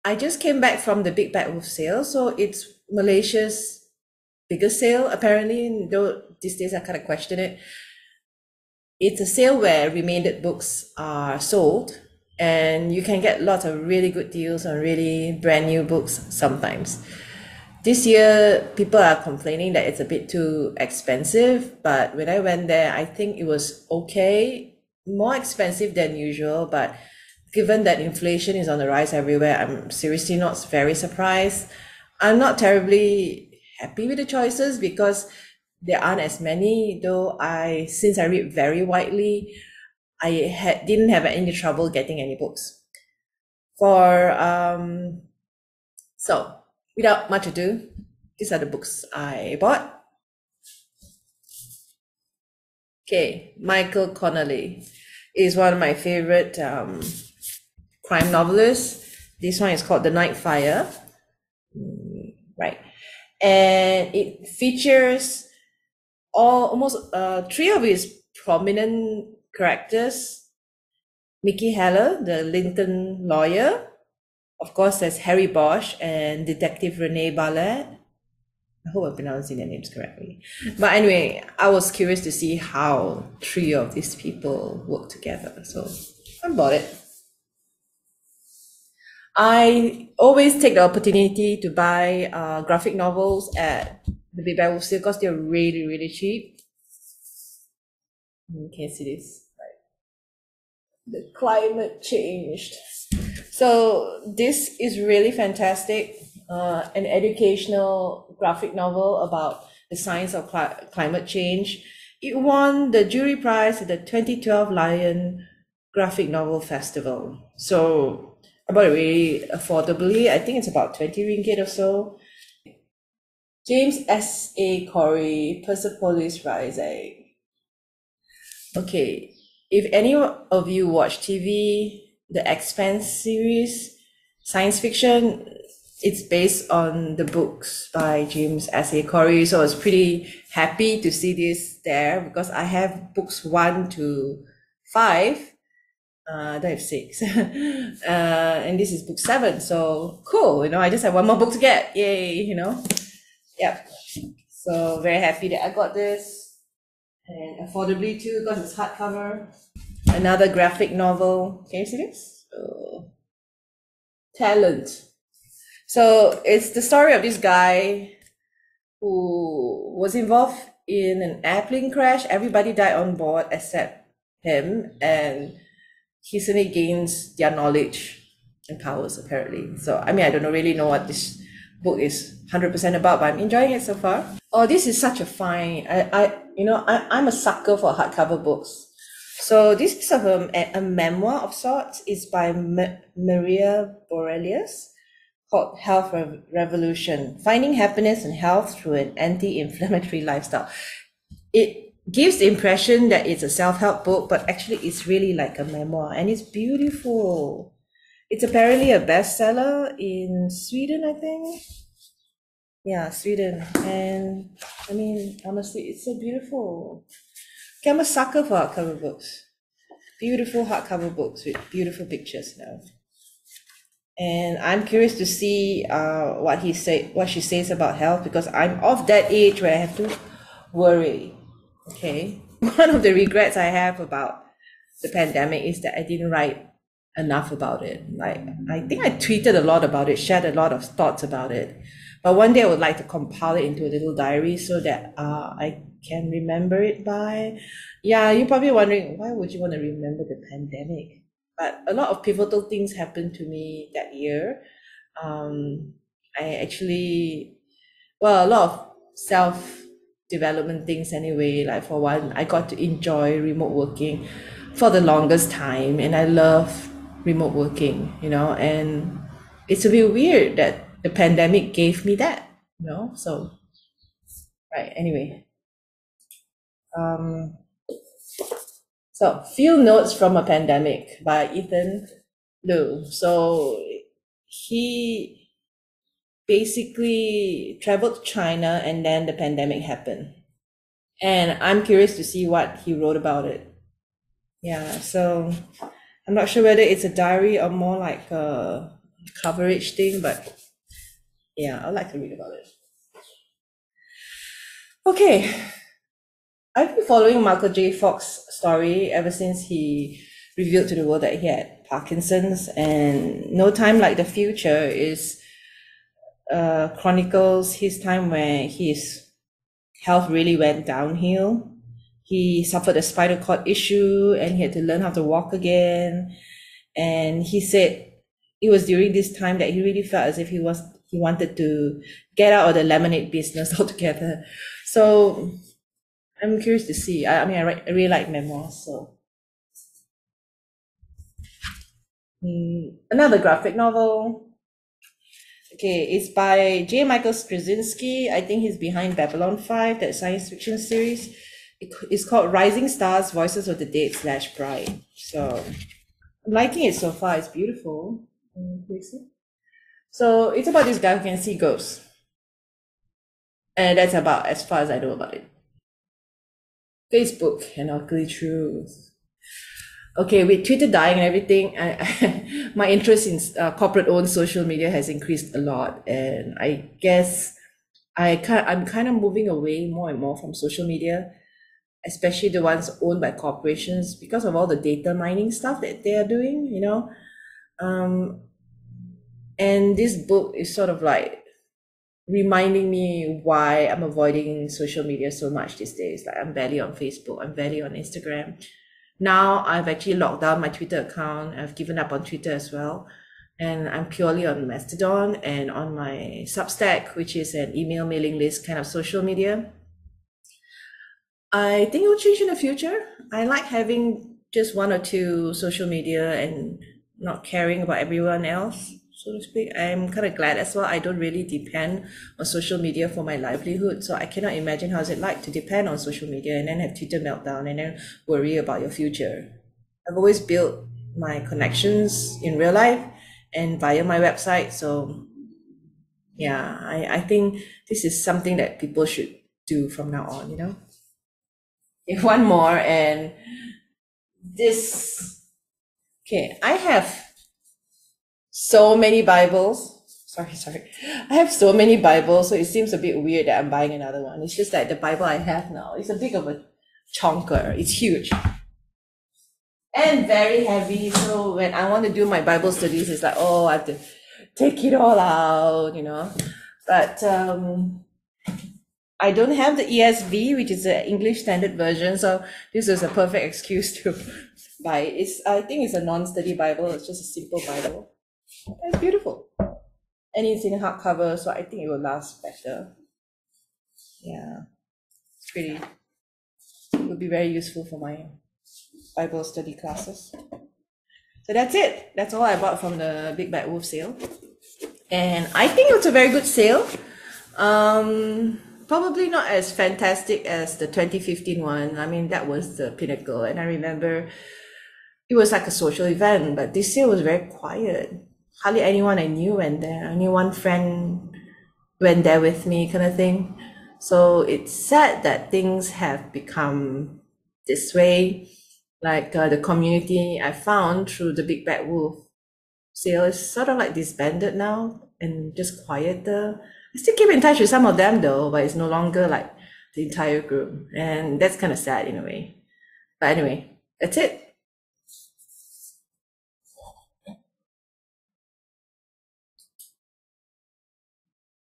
I just came back from the Big Bad Wolf sale, so it's Malaysia's biggest sale apparently, though these days I kind of question it. It's a sale where remaindered books are sold, and you can get lots of really good deals on really brand new books sometimes. This year, people are complaining that it's a bit too expensive, but when I went there, I think it was okay, more expensive than usual, but given that inflation is on the rise everywhere, I'm seriously not very surprised. I'm not terribly happy with the choices because there aren't as many, though since I read very widely, didn't have any trouble getting any books. So without much ado, these are the books I bought. Okay, Michael Connelly is one of my favorite crime novelists. This one is called The Night Fire. Right. And it features almost three of his prominent characters. Mickey Haller, the Lincoln lawyer. Of course, there's Harry Bosch and Detective Renee Ballard. I hope I'm pronouncing their names correctly. But anyway, I was curious to see how three of these people work together. So I bought it. I always take the opportunity to buy graphic novels at the Big Bad Wolf sale because they're really, really cheap. You can see this. Right? The climate changed. So this is really fantastic. An educational graphic novel about the science of climate change. It won the jury prize at the 2012 Lion Graphic Novel Festival. So I bought it really affordably. I think it's about 20 ringgit or so. James S.A. Corey, Persepolis Rising. Okay, if any of you watch TV, the Expanse series, science fiction, it's based on the books by James S.A. Corey. So I was pretty happy to see this there because I have books 1 to 5. I don't have 6. And this is book 7. So cool, I just have one more book to get. Yay, Yep. So very happy that I got this. And affordably too because it's hardcover. Another graphic novel. Can you see this? Talent. So it's the story of this guy who was involved in an airplane crash. Everybody died on board except him, and he suddenly gains their knowledge and powers apparently. So I don't really know what this book is 100% about, but I'm enjoying it so far. Oh, this is such a fine. I'm a sucker for hardcover books. So this is a memoir of sorts. It's by Maria Borelius, called Health Revolution, Finding Happiness and Health Through an Anti-Inflammatory Lifestyle. It gives the impression that it's a self-help book, but actually it's really like a memoir, and it's beautiful. It's apparently a bestseller in Sweden, I think. Yeah, Sweden. And honestly, it's so beautiful. Okay, I'm a sucker for hardcover books. Beautiful hardcover books with beautiful pictures now. And I'm curious to see what she says about health, because I'm of that age where I have to worry. Okay. One of the regrets I have about the pandemic is that I didn't write enough about it. Like, I think I tweeted a lot about it, shared a lot of thoughts about it. But one day I would like to compile it into a little diary so that I can remember it by. Yeah, you're probably wondering, why would you want to remember the pandemic? But a lot of pivotal things happened to me that year. A lot of self-development things anyway. Like, for one, I got to enjoy remote working for the longest time, and I love remote working, and it's a bit weird that the pandemic gave me that, so, right, anyway. So, Few Notes from a Pandemic by Ethan Liu. So he basically traveled to China, and then the pandemic happened. And I'm curious to see what he wrote about it. Yeah, so I'm not sure whether it's a diary or more like a coverage thing, but yeah, I'd like to read about it. Okay, I've been following Michael J. Fox's story ever since he revealed to the world that he had Parkinson's, and No Time Like the Future is chronicles his time where his health really went downhill. He suffered a spinal cord issue and he had to learn how to walk again. And he said it was during this time that he really felt as if he wanted to get out of the lemonade business altogether. So I'm curious to see. I really like memoirs. So another graphic novel. Okay, it's by J. Michael Straczynski. I think he's behind Babylon 5, that science fiction series. It's called Rising Stars, Voices of the Dead / Bride. So I'm liking it so far. It's beautiful. So it's about this guy who can see ghosts. And that's about as far as I know about it. Facebook and ugly truth. Okay, with Twitter dying and everything, my interest in corporate-owned social media has increased a lot, and I guess I'm kind of moving away more and more from social media, especially the ones owned by corporations, because of all the data mining stuff that they are doing, you know. And this book is sort of like reminding me why I'm avoiding social media so much these days. Like I'm barely on Facebook, I'm barely on Instagram. Now I've actually locked down my Twitter account. I've given up on Twitter as well. And I'm purely on Mastodon and on my Substack, which is an email mailing list kind of social media. I think it will change in the future. I like having just one or two social media and not caring about everyone else, so to speak. I'm kind of glad as well. I don't really depend on social media for my livelihood, so I cannot imagine how it's like to depend on social media and then have Twitter meltdown and then worry about your future. I've always built my connections in real life and via my website, so yeah, I think this is something that people should do from now on, you know. Okay, one more, and this, okay, I have so many Bibles. Sorry. I have so many Bibles, so it seems a bit weird that I'm buying another one. It's just that the Bible I have now is a bit of a chonker. It's huge and very heavy. So when I want to do my Bible studies, it's like, oh, I have to take it all out, you know. But I don't have the ESV, which is the English Standard Version, so this is a perfect excuse to buy it. I think it's a non-study Bible. It's just a simple Bible. It's beautiful. And it's in hardcover, so I think it will last better. Yeah, it's pretty. It would be very useful for my Bible study classes. So that's it. That's all I bought from the Big Bad Wolf sale. And I think it was a very good sale. Probably not as fantastic as the 2015 one. I mean, that was the pinnacle. And I remember it was like a social event, but this year was very quiet. Hardly anyone I knew went there. Only one friend went there with me, kind of thing. So it's sad that things have become this way. Like the community I found through the Big Bad Wolf sale is sort of like disbanded now and just quieter. I still keep in touch with some of them though, but it's no longer like the entire group. And that's kind of sad in a way. But anyway, that's it.